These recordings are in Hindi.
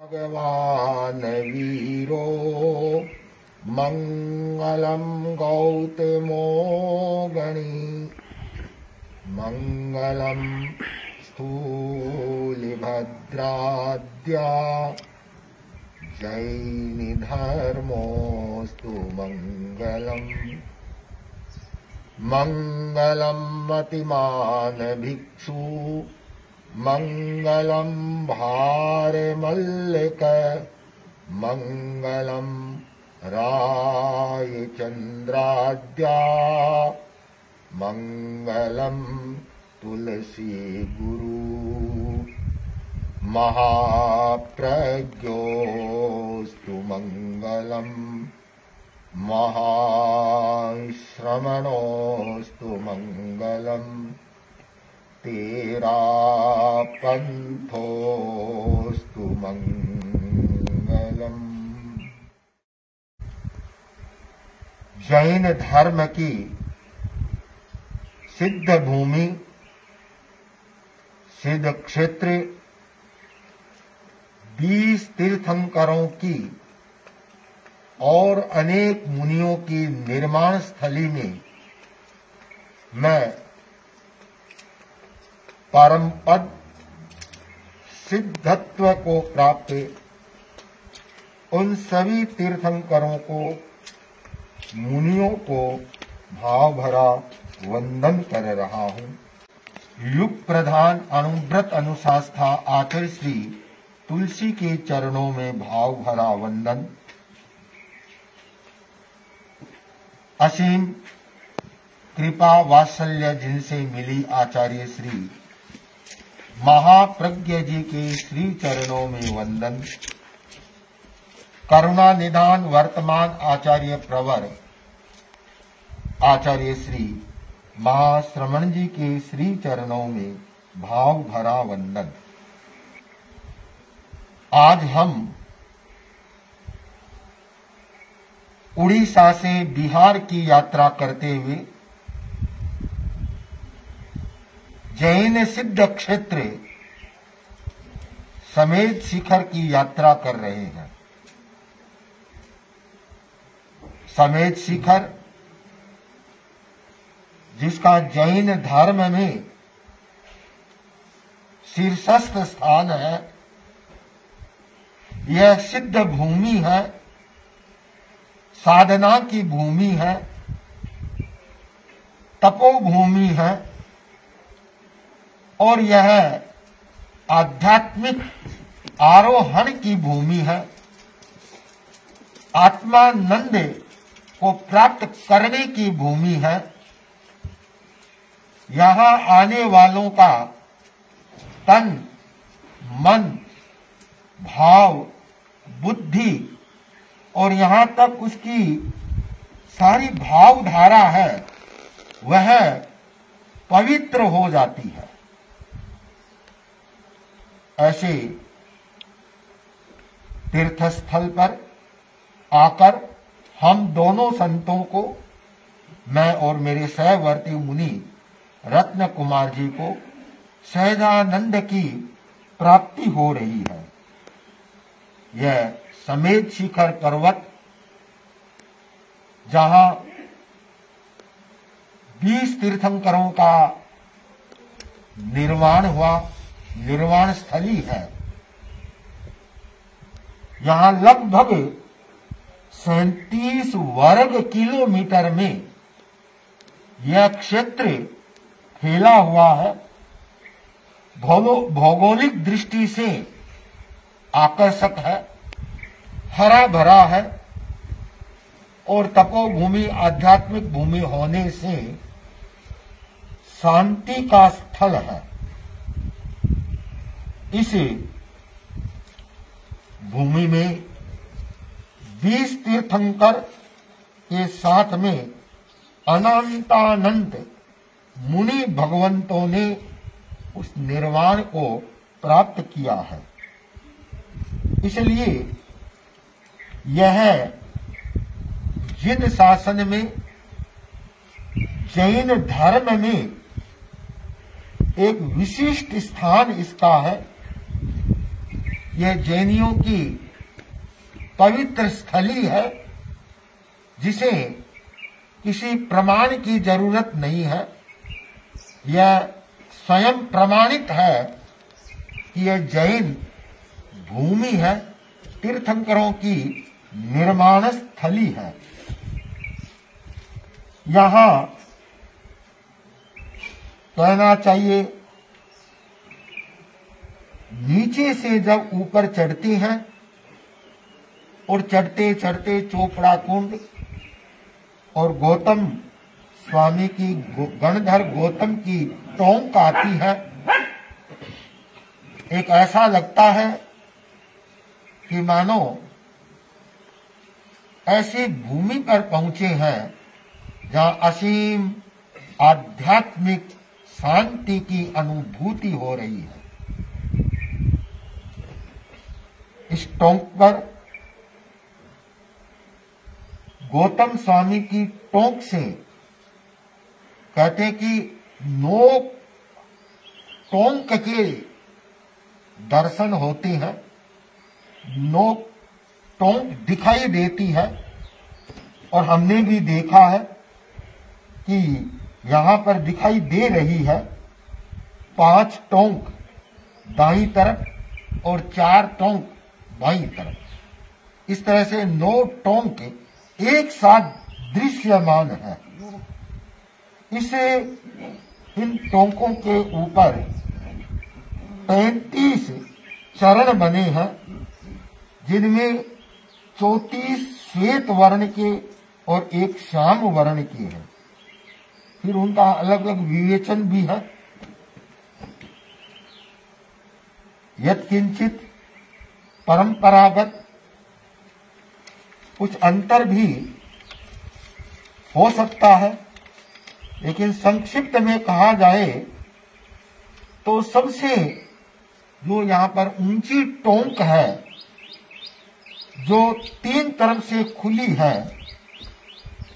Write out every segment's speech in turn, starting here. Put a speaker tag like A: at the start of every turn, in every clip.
A: भगवान् वीरो मङ्गलं गौतमो गणी मङ्गलं स्थूलिभद्राद्या जैनिधर्मोऽस्तु मङ्गलम् मङ्गलं मतिमान् भिक्षु मङ्गलं भारमल्लिक मङ्गलं रायचन्द्राद्या मङ्गलं तुलसी गुरु महाप्रज्ञोऽस्तु मङ्गलम् महाश्रमणोऽस्तु मङ्गलम् तेरा पंथोस्तु मंगलम। जैन धर्म की सिद्ध भूमि, सिद्ध क्षेत्र, 20 तीर्थंकरों की और अनेक मुनियों की निर्माण स्थली में मैं परम पद सिद्धत्व को प्राप्त उन सभी तीर्थंकरों को, मुनियों को भाव भरा वंदन कर रहा हूँ। युग प्रधान अनुव्रत अनुशास्ता आचार्य श्री तुलसी के चरणों में भाव भरा वंदन। असीम कृपा वात्सल्य जिनसे मिली आचार्य श्री महाप्रज्ञ जी के श्री चरणों में वंदन। करुणा निधान वर्तमान आचार्य प्रवर आचार्य श्री महाश्रमण जी के श्री चरणों में भाव भरा वंदन। आज हम उड़ीसा से बिहार की यात्रा करते हुए जैन सिद्ध क्षेत्र समेत शिखर की यात्रा कर रहे हैं। समेत शिखर जिसका जैन धर्म में शीर्षस्थ स्थान है, यह सिद्ध भूमि है, साधना की भूमि है, तपोभूमि है और यह आध्यात्मिक आरोहण की भूमि है। आत्मानंद को प्राप्त करने की भूमि है। यहाँ आने वालों का तन, मन, भाव, बुद्धि और यहाँ तक उसकी सारी भावधारा है, वह पवित्र हो जाती है। ऐसे तीर्थस्थल पर आकर हम दोनों संतों को, मैं और मेरे सहवर्ती मुनि रत्न कुमार जी को सहजानंद की प्राप्ति हो रही है। यह समेत शिखर पर्वत जहां 20 तीर्थंकरों का निर्माण हुआ, निर्वाण स्थली है। यहाँ लगभग 37 वर्ग किलोमीटर में यह क्षेत्र फैला हुआ है। भौगोलिक दृष्टि से आकर्षक है, हरा भरा है और तपोभूमि, आध्यात्मिक भूमि होने से शांति का स्थल है। इस भूमि में 20 तीर्थंकर के साथ में अनंतानंत मुनि भगवंतों ने उस निर्वाण को प्राप्त किया है। इसलिए यह जिन शासन में, जैन धर्म में एक विशिष्ट स्थान इसका है। ये जैनियों की पवित्र स्थली है, जिसे किसी प्रमाण की जरूरत नहीं है। यह स्वयं प्रमाणित है कि यह जैन भूमि है, तीर्थंकरों की निर्माण स्थली है। यहां कहना चाहिए, नीचे से जब ऊपर चढ़ते हैं और चढ़ते चढ़ते चोपड़ा कुंड और गौतम स्वामी की गणधर गौतम की टोंक आती है, एक ऐसा लगता है कि मानो ऐसी भूमि पर पहुंचे हैं जहां असीम आध्यात्मिक शांति की अनुभूति हो रही है। इस टोंक पर गौतम स्वामी की टोंक से कहते कि 9 टोंक के दर्शन होते हैं, 9 टोंक दिखाई देती है। और हमने भी देखा है कि यहां पर दिखाई दे रही है 5 टोंक दाईं तरफ और 4 टोंक बाईं तरफ। इस तरह से 9 टोंक एक साथ दृश्यमान है। इसे इन टोंकों के ऊपर 35 चरण बने हैं, जिनमें 34 श्वेत वर्ण के और 1 श्याम वर्ण के हैं। फिर उनका अलग अलग विवेचन भी है। यत्किंचित परंपरागत कुछ अंतर भी हो सकता है, लेकिन संक्षिप्त में कहा जाए तो सबसे जो यहाँ पर ऊंची टोंक है, जो 3 तरफ से खुली है,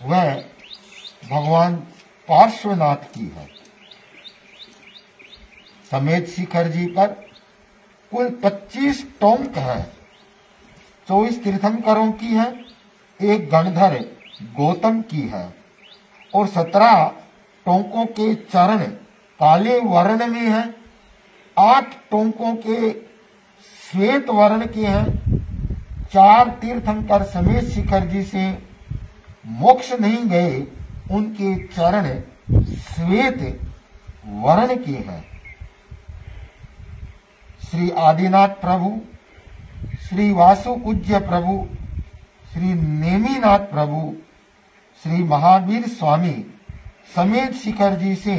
A: वह भगवान पार्श्वनाथ की है। समेत शिखर जी पर कुल 25 टोंक है, 24 तीर्थंकरों की है, 1 गणधर गौतम की है और 17 टोंकों के चरण काले वर्ण में है, 8 टोंकों के श्वेत वर्ण के हैं। 4 तीर्थंकर समेत शिखर जी से मोक्ष नहीं गए, उनके चरण श्वेत वर्ण के हैं। श्री आदिनाथ प्रभु, श्री वासुपूज्य प्रभु, श्री नेमिनाथ प्रभु, श्री महावीर स्वामी समेत शिखर जी से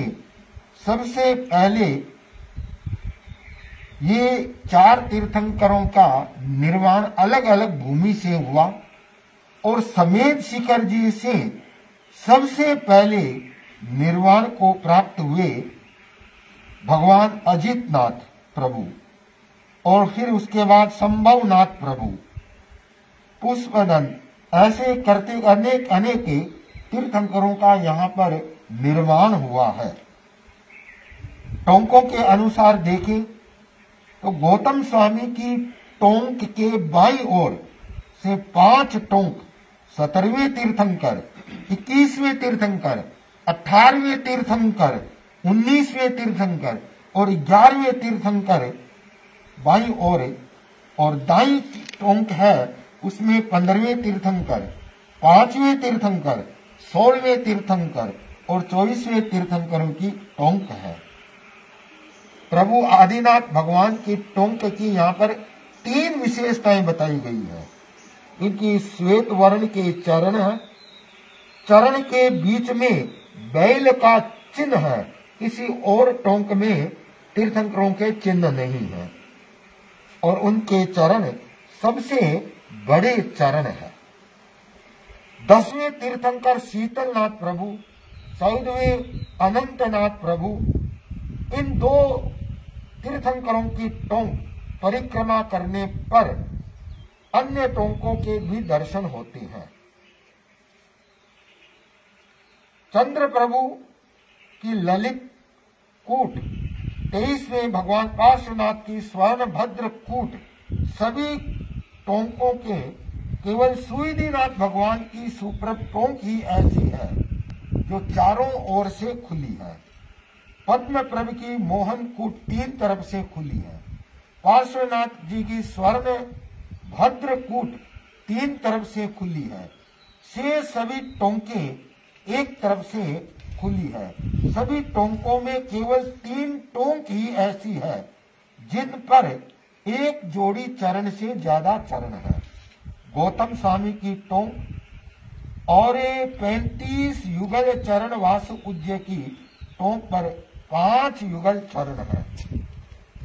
A: सबसे पहले ये 4 तीर्थंकरों का निर्वाण अलग अलग भूमि से हुआ और समेत शिखर जी से सबसे पहले निर्वाण को प्राप्त हुए भगवान अजितनाथ प्रभु और फिर उसके बाद संभवनाथ प्रभु, पुष्पदन, ऐसे करते अनेक अनेक तीर्थंकरों का यहाँ पर निर्माण हुआ है। टोंकों के अनुसार देखें तो गौतम स्वामी की टोंक के बाईं ओर से 5 टोंक 17वें तीर्थंकर, 21वें तीर्थंकर, 18वें तीर्थंकर, 19वें तीर्थंकर और 11वें तीर्थंकर बाईं ओर और दाईं टोंक है उसमें 15वें तीर्थंकर, 5वें तीर्थंकर, 16वें तीर्थंकर और 24वें तीर्थंकरों की टोंक है। प्रभु आदिनाथ भगवान की टोंक की यहाँ पर 3 विशेषताएं बताई गई है। इनकी श्वेत वर्ण के चरण है, चरण के बीच में बैल का चिन्ह है, किसी और टोंक में तीर्थंकरों के चिन्ह नहीं है और उनके चरण सबसे बड़े चरण है। 10वें तीर्थंकर शीतलनाथ प्रभु, 14वें अनंतनाथ प्रभु, इन 2 तीर्थंकरों की टोंक परिक्रमा करने पर अन्य टोंकों के भी दर्शन होते हैं। चंद्र प्रभु की ललित कूट, 23वें भगवान पार्श्वनाथ की स्वर्ण भद्र कूट सभी टोंकों के केवल सुविधिनाथ भगवान की सुप्रभ टोंक ही ऐसी है जो चारों ओर से खुली है। पद्म प्रभ की मोहन कूट 3 तरफ से खुली है। पार्श्वनाथ जी की स्वर्ण भद्र कूट 3 तरफ से खुली है। से सभी टोंके एक तरफ से खुली है। सभी टोंकों में केवल 3 टोंक ही ऐसी है जिन पर एक जोड़ी चरण से ज्यादा चरण है। गौतम स्वामी की टोंक और 35 युगल चरण वासुपूज्य की टोंक पर 5 युगल चरण है।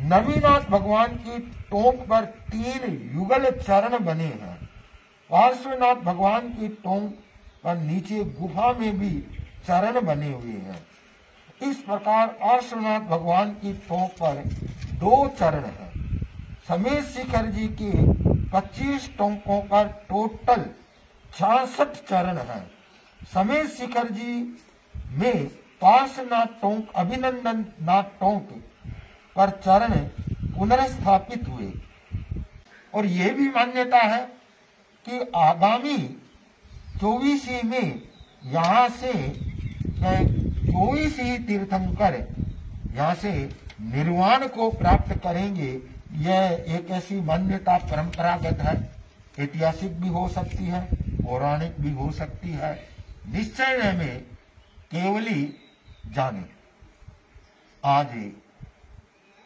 A: नवीनाथ भगवान की टोंक पर 3 युगल चरण बने हैं। पार्श्वनाथ भगवान की टोंक पर नीचे गुफा में भी चरण बने हुए हैं। इस प्रकार पार्श्वनाथ भगवान की टोंक पर 2 चरण हैं। समेत शिखर जी के 25 टोंकों पर टोटल 66 चरण हैं। समेत शिखर जी में पार्श्वनाथ टोंक अभिनंदन नाथ टोंक पर चरण पुनर्स्थापित हुए। और ये भी मान्यता है कि आगामी 24 में यहाँ से 24 ही तीर्थंकर यहाँ से निर्वाण को प्राप्त करेंगे। यह एक ऐसी मान्यता परंपरागत है, ऐतिहासिक भी हो सकती है, पौराणिक भी हो सकती है। निश्चय में केवली जाने। आज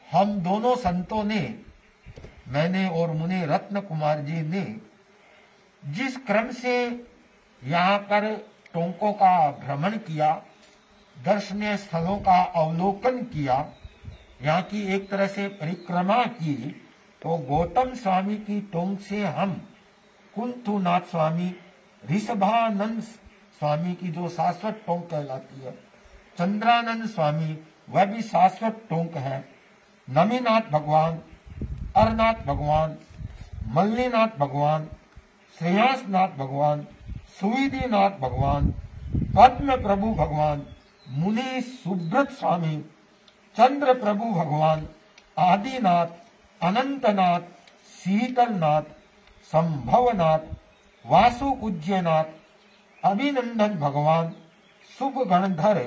A: हम दोनों संतों ने, मैंने और मुनि रत्न कुमार जी ने जिस क्रम से यहाँ पर टोंकों का भ्रमण किया, दर्शनीय स्थलों का अवलोकन किया, यहाँ की एक तरह से परिक्रमा की, तो गौतम स्वामी की टोंक से हम कुंथुनाथ स्वामी, ऋषभानंद स्वामी की जो शाश्वत टोंक कहलाती है, चंद्रानंद स्वामी वह भी शाश्वत टोंक है, नमीनाथ भगवान, अरनाथ भगवान, मल्लीनाथ भगवान, श्रेयांसनाथ भगवान, सुविधिनाथ भगवान, पद्म प्रभु भगवान, मुनि सुब्रत स्वामी, चंद्र प्रभु भगवान, आदिनाथ, अनंतनाथ, शीतलनाथ, संभवनाथ, वासुपूज्यनाथ, अभिनंदन भगवान, शुभ गणधर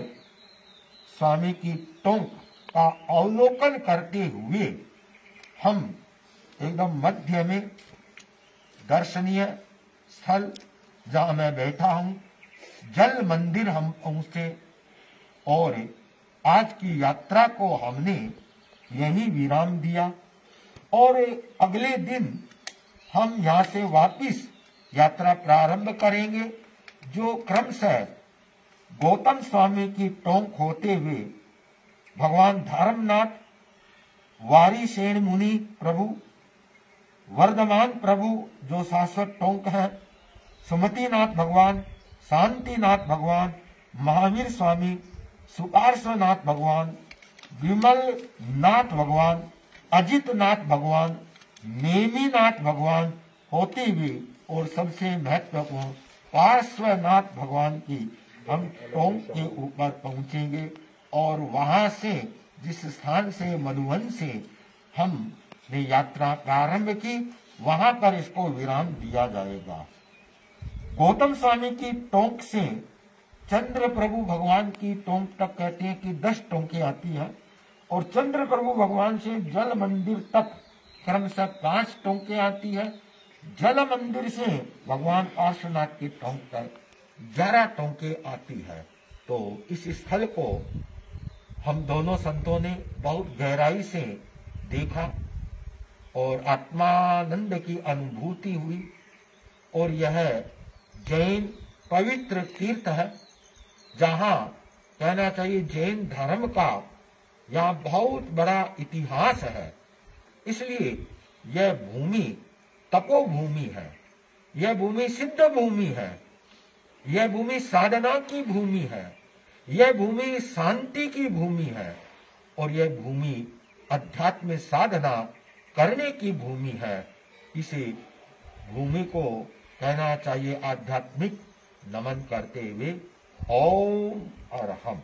A: स्वामी की टोंक का अवलोकन करते हुए हम एकदम मध्य में दर्शनीय स्थल जहां मैं बैठा हूं, जल मंदिर हम पहुंचे और आज की यात्रा को हमने यही विराम दिया। और अगले दिन हम यहाँ से वापिस यात्रा प्रारंभ करेंगे, जो क्रमशः गौतम स्वामी की टोंक होते हुए भगवान धर्मनाथ, वारीसेन मुनि प्रभु, वर्धमान प्रभु जो शाश्वत टोंक है, सुमतिनाथ भगवान, शांतिनाथ भगवान, महावीर स्वामी, सुपार्श्वनाथ भगवान, विमल नाथ भगवान, अजितनाथ भगवान, नेमीनाथ भगवान होते हुए और सबसे महत्वपूर्ण पार्श्वनाथ भगवान की हम टोंक के ऊपर पहुंचेंगे। और वहां से जिस स्थान से मधुवन से हमने यात्रा प्रारंभ की, वहां पर इसको विराम दिया जाएगा। गौतम स्वामी की टोंक से चंद्र प्रभु भगवान की टोंक तक कहते हैं कि 10 टोंकें आती हैं, और चंद्र प्रभु भगवान से जल मंदिर तक क्रमशः 5 टोंकें आती है। जल मंदिर से भगवान पार्श्वनाथ की टोंक तक 11 टोंकें आती है। तो इस स्थल को हम दोनों संतों ने बहुत गहराई से देखा और आत्मानंद की अनुभूति हुई। और यह जैन पवित्र तीर्थ है, जहां कहना चाहिए जैन धर्म का यहाँ बहुत बड़ा इतिहास है। इसलिए यह भूमि तपोभूमि है, यह भूमि सिद्ध भूमि है, यह भूमि साधना की भूमि है, यह भूमि शांति की भूमि है, और यह भूमि अध्यात्म साधना करने की भूमि है। इसे भूमि को कहना चाहिए आध्यात्मिक नमन करते हुए ओम अरहम।